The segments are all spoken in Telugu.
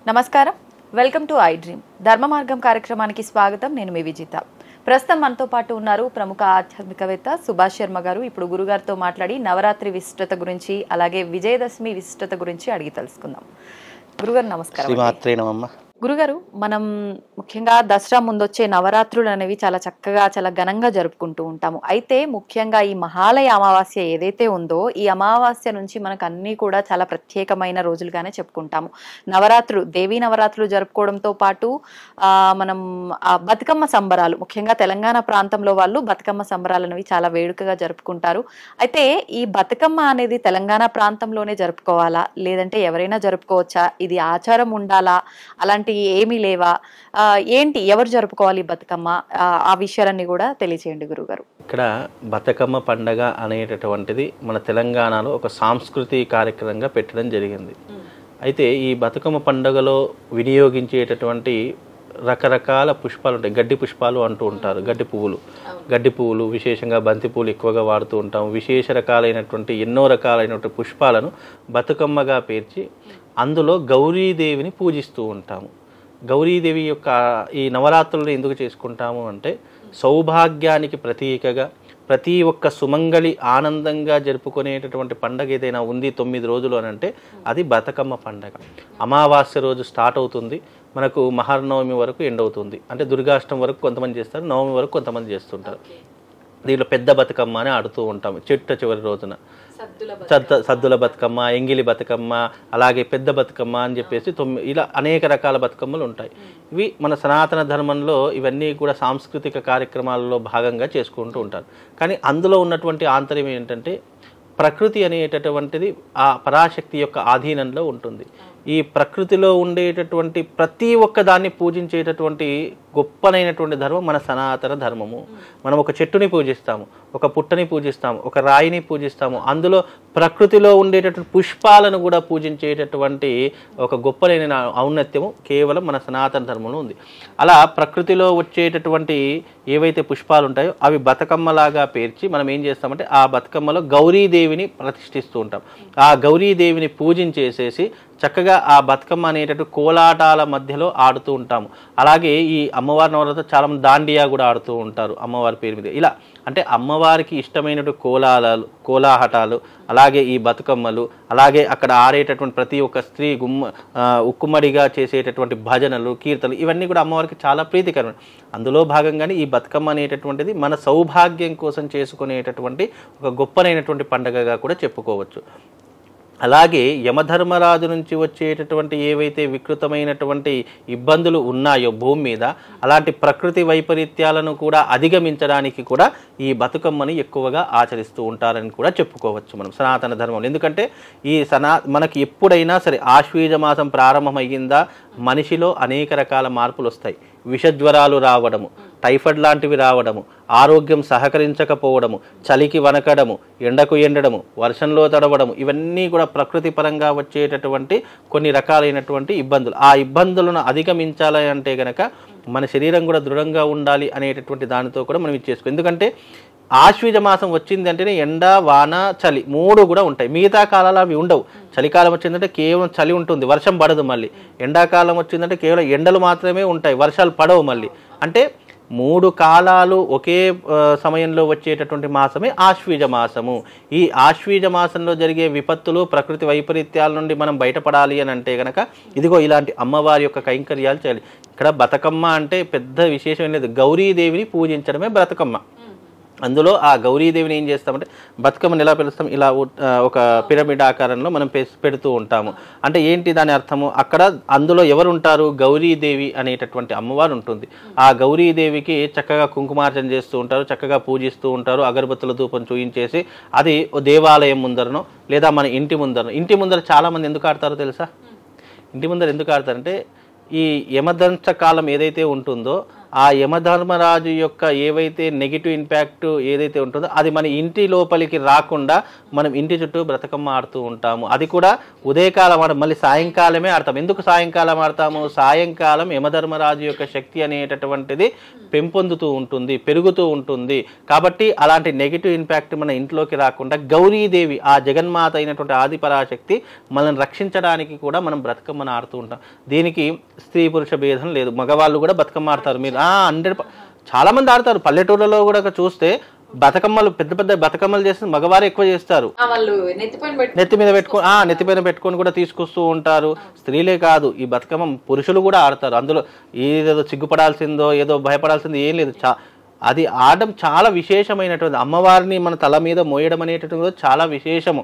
నమస్కారం, వెల్కమ్ టు ఐ డ్రీమ్ ధర్మ మార్గం కార్యక్రమానికి స్వాగతం. నేను మీ విజిత. ప్రస్తుతం మనతో పాటు ఉన్నారు ప్రముఖ ఆధ్యాత్మికవేత్త సుభాష్ శర్మ గారు. ఇప్పుడు గురుగారితో మాట్లాడి నవరాత్రి విశిష్టత గురించి అలాగే విజయదశమి విశిష్టత గురించి అడిగి తెలుసుకుందాం. గురుగారు నమస్కారం. గురుగారు, మనం ముఖ్యంగా దసరా ముందొచ్చే నవరాత్రులు అనేవి చాలా చక్కగా చాలా ఘనంగా జరుపుకుంటూ ఉంటాము. అయితే ముఖ్యంగా ఈ మహాలయ అమావాస్య ఏదైతే ఉందో ఈ అమావాస్య నుంచి మనకు అన్నీ కూడా చాలా ప్రత్యేకమైన రోజులుగానే చెప్పుకుంటాము. నవరాత్రులు, దేవీ నవరాత్రులు జరుపుకోవడంతో పాటు మనం బతుకమ్మ సంబరాలు, ముఖ్యంగా తెలంగాణ ప్రాంతంలో వాళ్ళు బతుకమ్మ సంబరాలు అనేవి చాలా వేడుకగా జరుపుకుంటారు. అయితే ఈ బతుకమ్మ అనేది తెలంగాణ ప్రాంతంలోనే జరుపుకోవాలా, లేదంటే ఎవరైనా జరుపుకోవచ్చా, ఇది ఆచారం ఉండాలా, అలాంటి ఏమీ లేవా, ఏంటి, ఎవరు జరుపుకోవాలి బతుకమ్మ, ఆ విషయాలన్నీ కూడా తెలియచేయండి గురుగారు. ఇక్కడ బతుకమ్మ పండగ అనేటటువంటిది మన తెలంగాణలో ఒక సాంస్కృతిక కార్యక్రమంగా పెట్టడం జరిగింది. అయితే ఈ బతుకమ్మ పండుగలో వినియోగించేటటువంటి రకరకాల పుష్పాలు ఉంటాయి. గడ్డి పుష్పాలు అంటూ ఉంటారు. గడ్డి పువ్వులు విశేషంగా బంతి పువ్వులు ఎక్కువగా వాడుతూ ఉంటాం. విశేష రకాలైనటువంటి ఎన్నో రకాలైనటువంటి పుష్పాలను బతుకమ్మగా పేర్చి అందులో గౌరీదేవిని పూజిస్తూ ఉంటాము. గౌరీదేవి యొక్క ఈ నవరాత్రులను ఎందుకు చేసుకుంటాము అంటే సౌభాగ్యానికి ప్రతీకగా ప్రతి ఒక్క సుమంగళి ఆనందంగా జరుపుకునేటటువంటి పండగ ఏదైనా ఉంది 9 రోజులు అని అంటే అది బతుకమ్మ పండగ. అమావాస్య రోజు స్టార్ట్ అవుతుంది, మనకు మహానవమి వరకు ఎండ్ అవుతుంది. అంటే దుర్గాష్టమి వరకు కొంతమంది చేస్తారు, నవమి వరకు కొంతమంది చేస్తుంటారు. దీంట్లో పెద్ద బతుకమ్మ అని ఆడుతూ ఉంటాము. చివరి రోజున సద్దుల బతుకమ్మ, ఎంగిలి బతుకమ్మ, అలాగే పెద్ద బతుకమ్మ అని చెప్పేసి ఇలా అనేక రకాల బతుకమ్మలు ఉంటాయి. ఇవి మన సనాతన ధర్మంలో ఇవన్నీ కూడా సాంస్కృతిక కార్యక్రమాలలో భాగంగా చేసుకుంటూ ఉంటారు. కానీ అందులో ఉన్నటువంటి ఆంతర్యం ఏంటంటే ప్రకృతి అనేటటువంటిది ఆ పరాశక్తి యొక్క ఆధీనంలో ఉంటుంది. ఈ ప్రకృతిలో ఉండేటటువంటి ప్రతి ఒక్క దాన్ని పూజించేటటువంటి గొప్పనైనటువంటి ధర్మం మన సనాతన ధర్మము. మనం ఒక చెట్టుని పూజిస్తాము, ఒక పుట్టని పూజిస్తాము, ఒక రాయిని పూజిస్తాము. అందులో ప్రకృతిలో ఉండేటటువంటి పుష్పాలను కూడా పూజించేటటువంటి ఒక గొప్పనైన ఔన్నత్యము కేవలం మన సనాతన ధర్మంలో ఉంది. అలా ప్రకృతిలో వచ్చేటటువంటి ఏవైతే పుష్పాలు ఉంటాయో అవి బతుకమ్మలాగా పేర్చి మనం ఏం చేస్తామంటే ఆ బతుకమ్మలో గౌరీదేవిని ప్రతిష్ఠిస్తూ ఉంటాం. ఆ గౌరీదేవిని పూజించేసేసి చక్కగా ఆ బతుకమ్మ అనేటటువంటి కోలాటాల మధ్యలో ఆడుతూ ఉంటాము. అలాగే ఈ అమ్మవారి నవరాత్రి చాలామంది దాండియా కూడా ఆడుతూ ఉంటారు అమ్మవారి పేరు మీద. ఇలా అంటే అమ్మవారికి ఇష్టమైనటువంటి కోలాహటాలు, అలాగే ఈ బతుకమ్మలు, అలాగే అక్కడ ఆడేటటువంటి ప్రతి ఒక్క స్త్రీ ఉక్కుమ్మడిగా చేసేటటువంటి భజనలు, కీర్తనలు, ఇవన్నీ కూడా అమ్మవారికి చాలా ప్రీతికరమైన. అందులో భాగంగానే ఈ బతుకమ్మ అనేటటువంటిది మన సౌభాగ్యం కోసం చేసుకునేటటువంటి ఒక గొప్పనైనటువంటి పండుగగా కూడా చెప్పుకోవచ్చు. అలాగే యమధర్మరాజు నుంచి వచ్చేటటువంటి ఏవైతే వికృతమైనటువంటి ఇబ్బందులు ఉన్నాయో భూమి మీద, అలాంటి ప్రకృతి వైపరీత్యాలను కూడా అధిగమించడానికి కూడా ఈ బతుకమ్మని ఎక్కువగా ఆచరిస్తూ ఉంటారని కూడా చెప్పుకోవచ్చు మనం సనాతన ధర్మంలో. ఎందుకంటే ఈ మనకి ఎప్పుడైనా సరే ఆశ్వీజ మాసం ప్రారంభమయ్యిందా మనిషిలో అనేక రకాల మార్పులు వస్తాయి. విషజ్వరాలు రావడము, టైఫాయిడ్ లాంటివి రావడము, ఆరోగ్యం సహకరించకపోవడము, చలికి వనకడము, ఎండకు ఎండడము, వర్షంలో తడవడము, ఇవన్నీ కూడా ప్రకృతి పరంగా వచ్చేటటువంటి కొన్ని రకాలైనటువంటి ఇబ్బందులు. ఆ ఇబ్బందులను అధిగమించాలి అంటే గనక మన శరీరం కూడా దృఢంగా ఉండాలి అనేటటువంటి దానితో కూడా మనం ఇచ్చేసుకో. ఎందుకంటే ఆశ్వీజ మాసం వచ్చింది అంటేనే ఎండ, వాన, చలి 3 కూడా ఉంటాయి. మిగతా కాలాలు అవి ఉండవు. చలికాలం వచ్చిందంటే కేవలం చలి ఉంటుంది, వర్షం పడదు. మళ్ళీ ఎండాకాలం వచ్చిందంటే కేవలం ఎండలు మాత్రమే ఉంటాయి, వర్షాలు పడవు. మళ్ళీ అంటే 3 కాలాలు ఒకే సమయంలో వచ్చేటటువంటి మాసమే ఆశ్వీజ మాసము. ఈ ఆశ్వీజ మాసంలో జరిగే విపత్తులు, ప్రకృతి వైపరీత్యాల నుండి మనం బయటపడాలి అని అంటే గనక ఇదిగో ఇలాంటి అమ్మవారి యొక్క కైంకర్యాలు చేయాలి. ఇక్కడ బతుకమ్మ అంటే పెద్ద విశేషం ఏం లేదు, గౌరీదేవిని పూజించడమే బతుకమ్మ. అందులో ఆ గౌరీదేవిని ఏం చేస్తామంటే బతుకమ్మని ఎలా పిలుస్తాం, ఇలా ఒక పిరమిడ్ ఆకారంలో మనం పెడుతూ ఉంటాము. అంటే ఏంటి దాని అర్థము, అక్కడ అందులో ఎవరు ఉంటారు, గౌరీదేవి అనేటటువంటి అమ్మవారు ఉంటుంది. ఆ గౌరీదేవికి చక్కగా కుంకుమార్చన చేస్తూ ఉంటారు, చక్కగా పూజిస్తూ ఉంటారు. అగరబత్తుల ధూపం చూయించేసి అది దేవాలయం ముందరనో లేదా మన ఇంటి ముందర చాలామంది ఎందుకు ఆడతారో తెలుసా? ఇంటి ముందర ఎందుకు ఆడతారంటే ఈ యమదంశ కాలం ఏదైతే ఉంటుందో ఆ యమధర్మరాజు యొక్క ఏవైతే నెగిటివ్ ఇంపాక్ట్ ఏదైతే ఉంటుందో అది మన ఇంటి లోపలికి రాకుండా మనం ఇంటి చుట్టూ బ్రతకమ్మ ఆడుతూ ఉంటాము. అది కూడా ఉదయకాలం మళ్ళీ సాయంకాలమే ఆడతాం. ఎందుకు సాయంకాలం ఆడతాము? సాయంకాలం యమధర్మరాజు యొక్క శక్తి అనేటటువంటిది పెంపొందుతూ ఉంటుంది, పెరుగుతూ ఉంటుంది. కాబట్టి అలాంటి నెగిటివ్ ఇంపాక్ట్ మన ఇంట్లోకి రాకుండా గౌరీదేవి ఆ జగన్మాత అయినటువంటి ఆదిపరాశక్తి మనల్ని రక్షించడానికి కూడా మనం బతుకమ్మను ఆడుతూ ఉంటాం. దీనికి స్త్రీ పురుష భేదం లేదు. మగవాళ్ళు కూడా బతుకమ్మ ఆడతారు. మీరు 100 చాలా మంది ఆడతారు. పల్లెటూళ్ళలో కూడా చూస్తే బతుకమ్మలు పెద్ద పెద్ద బతుకమ్మలు చేస్తే మగవారు ఎక్కువ చేస్తారు. నెత్తి మీద పెట్టుకొని కూడా తీసుకొస్తూ ఉంటారు. స్త్రీలే కాదు, ఈ బతుకమ్మ పురుషులు కూడా ఆడతారు. అందులో ఏదో సిగ్గుపడాల్సిందో ఏదో భయపడాల్సిందో ఏం లేదు. అది ఆడడం చాలా విశేషమైనటువంటి, అమ్మవారిని మన తల మీద మోయడం అనేటటువంటి చాలా విశేషము.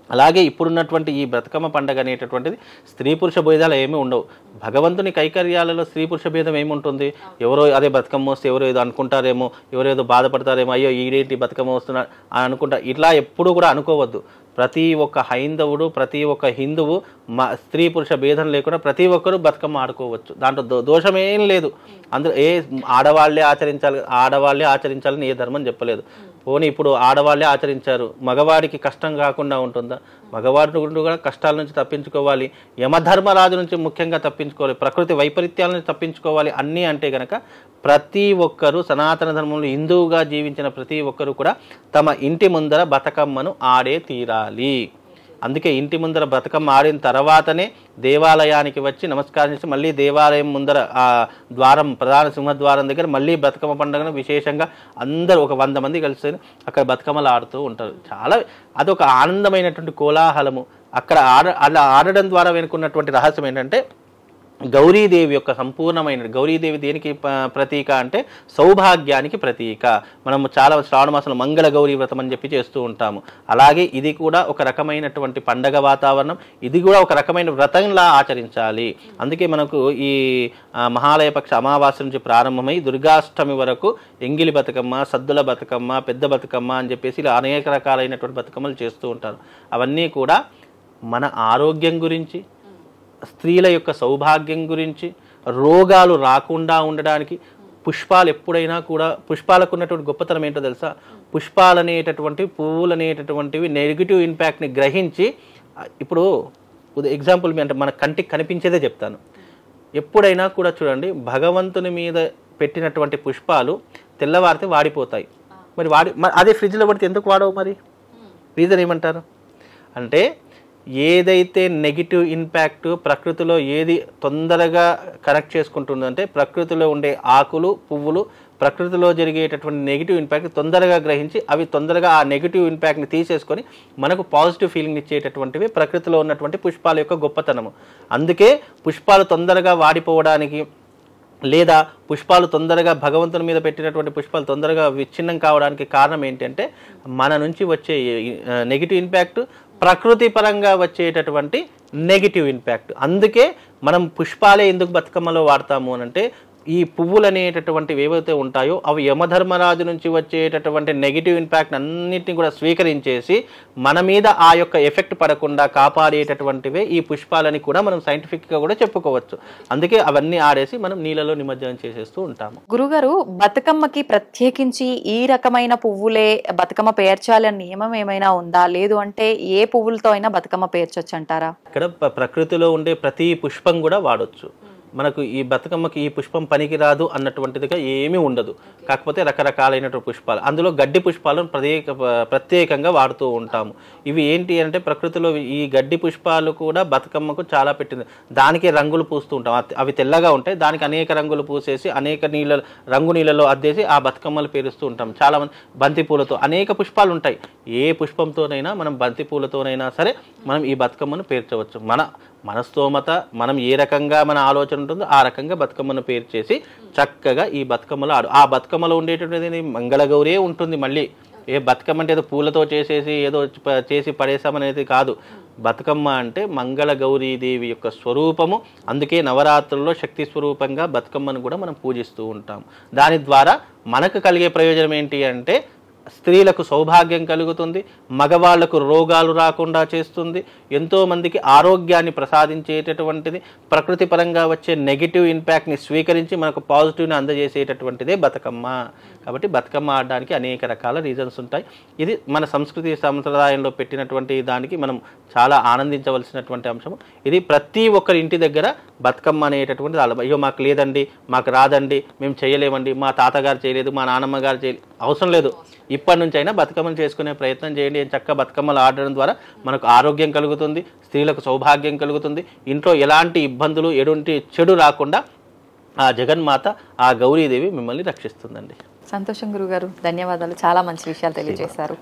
అలాగే ఇప్పుడున్నటువంటి ఈ బతుకమ్మ పండుగ అనేటటువంటిది స్త్రీ పురుష భేదాలు ఏమీ ఉండవు. భగవంతుని కైకర్యాలలో స్త్రీ పురుష భేదం ఏముంటుంది? ఎవరో అదే బతుకమ్మ వస్తే ఎవరో ఏదో అనుకుంటారేమో, ఎవరో ఏదో బాధపడతారేమో, అయ్యో ఈడేంటి బతుకమ్మ వస్తున్నారు అని అనుకుంటారు. ఇట్లా ఎప్పుడు కూడా అనుకోవద్దు. ప్రతి ఒక్క హైందవుడు, ప్రతి ఒక్క హిందువు స్త్రీ పురుష భేదం లేకుండా ప్రతి ఒక్కరూ బతుకమ్మ ఆడుకోవచ్చు. దాంట్లో దోషమేం లేదు. అందులో ఆడవాళ్లే ఆచరించాలని ఏ ధర్మం చెప్పలేదు. పోనీ ఇప్పుడు ఆడవాళ్లే ఆచరించారు, మగవాడికి కష్టం కాకుండా ఉంటుందా? మగవాడి కూడా కష్టాల నుంచి తప్పించుకోవాలి, యమధర్మరాజు నుంచి ముఖ్యంగా తప్పించుకోవాలి, ప్రకృతి వైపరీత్యాల నుంచి తప్పించుకోవాలి అన్నీ అంటే గనక ప్రతి ఒక్కరూ సనాతన ధర్మంలో హిందువుగా జీవించిన ప్రతి ఒక్కరూ కూడా తమ ఇంటి ముందర బతుకమ్మను ఆడే తీరాలి. అందుకే ఇంటి ముందర బతుకమ్మ ఆడిన తర్వాతనే దేవాలయానికి వచ్చి నమస్కారం చేసి మళ్ళీ దేవాలయం ముందర ఆ ద్వారం, ప్రధాన సింహద్వారం దగ్గర మళ్ళీ బతుకమ్మ పండుగను విశేషంగా అందరూ ఒక 100 మంది కలిసి అక్కడ బతుకమ్మలు ఆడుతూ ఉంటారు. చాలా అదొక ఆనందమైనటువంటి కోలాహలము. అక్కడ అలా ఆడడం ద్వారా వెనుకున్నటువంటి రహస్యం ఏంటంటే గౌరీదేవి యొక్క సంపూర్ణమైన, గౌరీదేవి దేనికి ప్రతీక అంటే సౌభాగ్యానికి ప్రతీక. మనము చాలా శ్రావణ మాసంలో మంగళ గౌరీ వ్రతం అని చెప్పి చేస్తూ ఉంటాము. అలాగే ఇది కూడా ఒక రకమైనటువంటి పండగ వాతావరణం, ఇది కూడా ఒక రకమైన వ్రతంలా ఆచరించాలి. అందుకే మనకు ఈ మహాలయ పక్ష అమావాస్య నుంచి ప్రారంభమై దుర్గాష్టమి వరకు ఎంగిలి బతుకమ్మ, సద్దుల బతుకమ్మ, పెద్ద బతుకమ్మ అని చెప్పేసి ఇలా అనేక రకాలైనటువంటి బతుకమ్మలు చేస్తూ ఉంటారు. అవన్నీ కూడా మన ఆరోగ్యం గురించి, స్త్రీల యొక్క సౌభాగ్యం గురించి, రోగాలు రాకుండా ఉండడానికి. పుష్పాలు ఎప్పుడైనా కూడా, పుష్పాలకు ఉన్నటువంటి గొప్పతనం ఏంటో తెలుసా? పుష్పాలు అనేటటువంటి, పువ్వులు అనేటటువంటివి నెగిటివ్ ఇంపాక్ట్ని గ్రహించి, ఇప్పుడు ఎగ్జాంపుల్ అంటే మన కంటికి కనిపించేదే చెప్తాను. ఎప్పుడైనా కూడా చూడండి, భగవంతుని మీద పెట్టినటువంటి పుష్పాలు తెల్లవారితే వాడిపోతాయి. మరి అదే ఫ్రిడ్జ్లో పడితే ఎందుకు వాడవు? మరి రీజన్ ఏమంటారు అంటే, ఏదైతే నెగిటివ్ ఇంపాక్ట్ ప్రకృతిలో ఏది తొందరగా కనెక్ట్ చేసుకుంటుందంటే ప్రకృతిలో ఉండే ఆకులు, పువ్వులు ప్రకృతిలో జరిగేటటువంటి నెగిటివ్ ఇంపాక్ట్ తొందరగా గ్రహించి అవి తొందరగా ఆ నెగిటివ్ ఇంపాక్ట్ని తీసేసుకొని మనకు పాజిటివ్ ఫీలింగ్ ఇచ్చేటటువంటివి ప్రకృతిలో ఉన్నటువంటి పుష్పాల యొక్క గొప్పతనము. అందుకే పుష్పాలు తొందరగా వాడిపోవడానికి, లేదా పుష్పాలు తొందరగా భగవంతుని మీద పెట్టినటువంటి పుష్పాలు తొందరగా విచ్ఛిన్నం కావడానికి కారణం ఏంటంటే మన నుంచి వచ్చే నెగిటివ్ ఇంపాక్ట్, ప్రకృతి పరంగా వచ్చేటటువంటి నెగిటివ్ ఇంపాక్ట్. అందుకే మనం పుష్పాలే ఎందుకు బతుకమ్మలో వాడతాము అని అంటే, ఈ పువ్వులు అనేటటువంటివి ఏవైతే ఉంటాయో అవి యమధర్మరాజు నుంచి వచ్చేటటువంటి నెగిటివ్ ఇంపాక్ట్ అన్నింటినీ కూడా స్వీకరించేసి మన మీద ఆ యొక్క ఎఫెక్ట్ పడకుండా కాపాడేటటువంటివే ఈ పుష్పాలని కూడా మనం సైంటిఫిక్గా కూడా చెప్పుకోవచ్చు. అందుకే అవన్నీ ఆడేసి మనం నీళ్ళలో నిమజ్జనం చేసేస్తూ ఉంటాము. గురుగారు, బతుకమ్మకి ప్రత్యేకించి ఈ రకమైన పువ్వులే బతుకమ్మ పేర్చాలని నియమం ఏమైనా ఉందా? లేదు అంటే ఏ పువ్వులతో అయినా బతుకమ్మ పేర్చొచ్చు అంటారా? ఇక్కడ ప్రకృతిలో ఉండే ప్రతి పుష్పం కూడా వాడొచ్చు. మనకు ఈ బతుకమ్మకి ఈ పుష్పం పనికిరాదు అన్నటువంటిదిగా ఏమీ ఉండదు. కాకపోతే రకరకాలైనటువంటి పుష్పాలు, అందులో గడ్డి పుష్పాలను ప్రత్యేకంగా వాడుతూ ఉంటాము. ఇవి ఏంటి అంటే ప్రకృతిలో ఈ గడ్డి పుష్పాలు కూడా బతుకమ్మకు చాలా పెట్టింది. దానికి రంగులు పూస్తూ ఉంటాం. అవి తెల్లగా ఉంటాయి, దానికి అనేక రంగులు పూసేసి అనేక రంగు నీళ్ళలో అద్దేసి ఆ బతుకమ్మలు పేరుస్తూ ఉంటాం. చాలామంది బంతి పూలతో అనేక పుష్పాలు ఉంటాయి. ఏ పుష్పంతోనైనా మనం బంతి పూలతోనైనా సరే మనం ఈ బతుకమ్మను పేర్చవచ్చు. మన స్తోమత, మనం ఏ రకంగా మన ఆలోచన ఉంటుందో ఆ రకంగా బతుకమ్మను పేరు చేసి చక్కగా ఈ బతుకమ్మలో ఆ బతుకమ్మలో ఉండేటటువంటి మంగళగౌరే ఉంటుంది. మళ్ళీ ఏ బతుకమ్మ అంటే ఏదో పూలతో చేసేసి ఏదో చేసి పడేసామనేది కాదు. బతుకమ్మ అంటే మంగళగౌరీదేవి యొక్క స్వరూపము. అందుకే నవరాత్రుల్లో శక్తి స్వరూపంగా బతుకమ్మను కూడా మనం పూజిస్తూ ఉంటాం. దాని ద్వారా మనకు కలిగే ప్రయోజనం ఏంటి అంటే స్త్రీలకు సౌభాగ్యం కలుగుతుంది, మగవాళ్లకు రోగాలు రాకుండా చేస్తుంది, ఎంతోమందికి ఆరోగ్యాన్ని ప్రసాదించేటటువంటిది, ప్రకృతి పరంగా వచ్చే నెగిటివ్ ఇంపాక్ట్ని స్వీకరించి మనకు పాజిటివ్ని అందజేసేటటువంటిదే బతుకమ్మ. కాబట్టి బతుకమ్మ ఆడడానికి అనేక రకాల రీజన్స్ ఉంటాయి. ఇది మన సంస్కృతి సంప్రదాయంలో పెట్టినటువంటి దానికి మనం చాలా ఆనందించవలసినటువంటి అంశం. ఇది ప్రతి ఒక్కరి ఇంటి దగ్గర బతుకమ్మ అనేటటువంటిది అయ్యో మాకు లేదండి, మాకు రాదండి, మేము చేయలేమండి, మా తాతగారు చేయలేదు, మా నాన్నమ్మ గారు చేయలేదు, అవసరం లేదు. ఇప్పటి నుంచి అయినా బతుకమ్మను చేసుకునే ప్రయత్నం చేయండి. చక్కగా బతుకమ్మలు ఆడడం ద్వారా మనకు ఆరోగ్యం కలుగుతుంది, స్త్రీలకు సౌభాగ్యం కలుగుతుంది, ఇంట్లో ఎలాంటి ఇబ్బందులు ఎటువంటి చెడు రాకుండా ఆ జగన్మాత, ఆ గౌరీదేవి మిమ్మల్ని రక్షిస్తుందండి. సంతోషం గురుగారు, ధన్యవాదాలు, చాలా మంచి విషయాలు తెలియజేశారు.